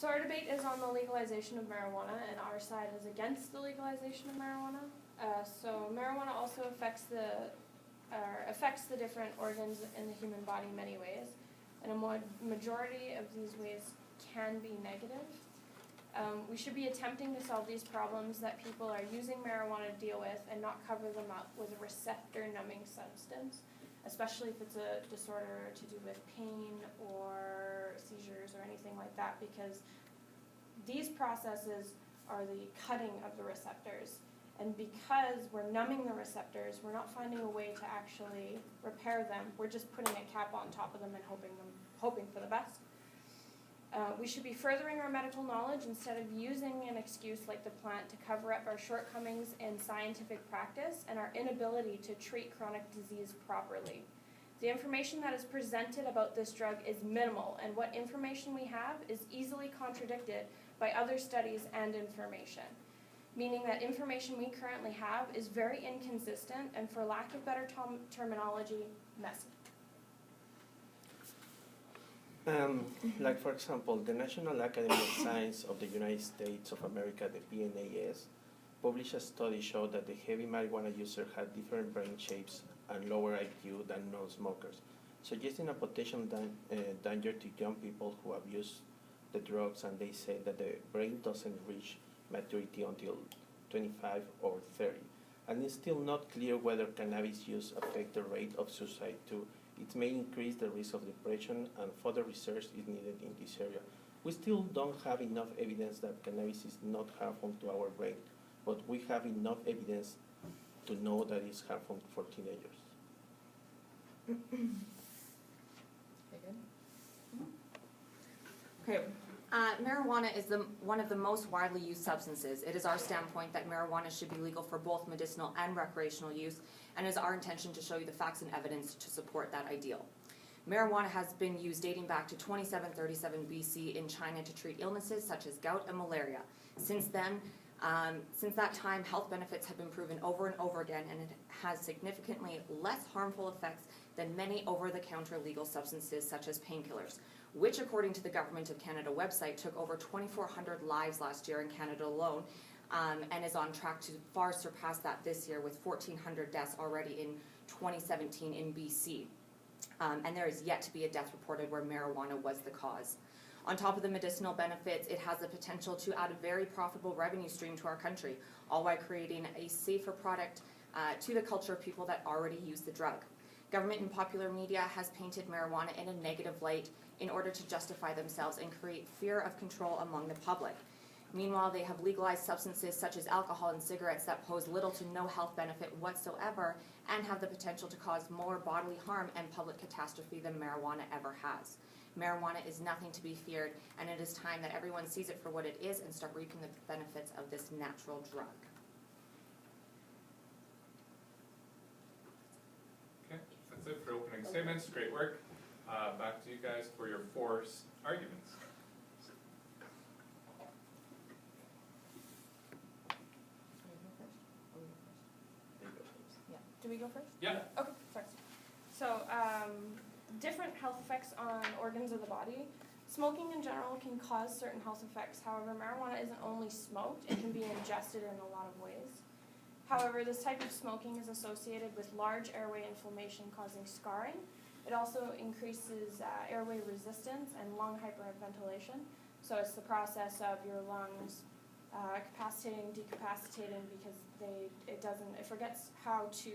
So our debate is on the legalization of marijuana, and our side is against the legalization of marijuana. So marijuana also affects the different organs in the human body in many ways, and a majority of these ways can be negative. We should be attempting to solve these problems that people are using marijuana to deal with and not cover them up with a receptor-numbing substance, especially if it's a disorder to do with pain or seizures or anything like that, because these processes are the cutting of the receptors. And because we're numbing the receptors, we're not finding a way to actually repair them. We're just putting a cap on top of them and hoping for the best. We should be furthering our medical knowledge instead of using an excuse like the plant to cover up our shortcomings in scientific practice and our inability to treat chronic disease properly. The information that is presented about this drug is minimal, and what information we have is easily contradicted by other studies and information, meaning that information we currently have is very inconsistent and, for lack of better terminology, messy. Like, for example, the National Academy of Science of the United States of America, the PNAS, published a study showed that the heavy marijuana user had different brain shapes and lower IQ than non-smokers, suggesting a potential danger to young people who have used the drugs, and they say that the brain doesn't reach maturity until 25 or 30. And it's still not clear whether cannabis use affects the rate of suicide too. It may increase the risk of depression, and further research is needed in this area. We still don't have enough evidence that cannabis is not harmful to our brain, but we have enough evidence to know that it's harmful for teenagers. Okay. Marijuana is one of the most widely used substances. It is our standpoint that marijuana should be legal for both medicinal and recreational use, and it is our intention to show you the facts and evidence to support that ideal. Marijuana has been used dating back to 2737 BC in China to treat illnesses such as gout and malaria. Since that time, health benefits have been proven over and over again, and it has significantly less harmful effects than many over-the-counter legal substances such as painkillers, which, according to the Government of Canada website, took over 2,400 lives last year in Canada alone, and is on track to far surpass that this year with 1,400 deaths already in 2017 in BC. And there is yet to be a death reported where marijuana was the cause. On top of the medicinal benefits, it has the potential to add a very profitable revenue stream to our country, all while creating a safer product to the culture of people that already use the drug. Government and popular media has painted marijuana in a negative light in order to justify themselves and create fear of control among the public. Meanwhile, they have legalized substances such as alcohol and cigarettes that pose little to no health benefit whatsoever and have the potential to cause more bodily harm and public catastrophe than marijuana ever has. Marijuana is nothing to be feared, and it is time that everyone sees it for what it is and start reaping the benefits of this natural drug. Okay, that's it for opening statements. Great work. Back to you guys for your 4 arguments. Do we go first? Yeah. Okay, sorry. So, different health effects on organs of the body. Smoking in general can cause certain health effects. However, marijuana isn't only smoked, it can be ingested in a lot of ways. However, this type of smoking is associated with large airway inflammation causing scarring. It also increases airway resistance and lung hyperventilation. So it's the process of your lungs capacitating, decapacitating, because it forgets how to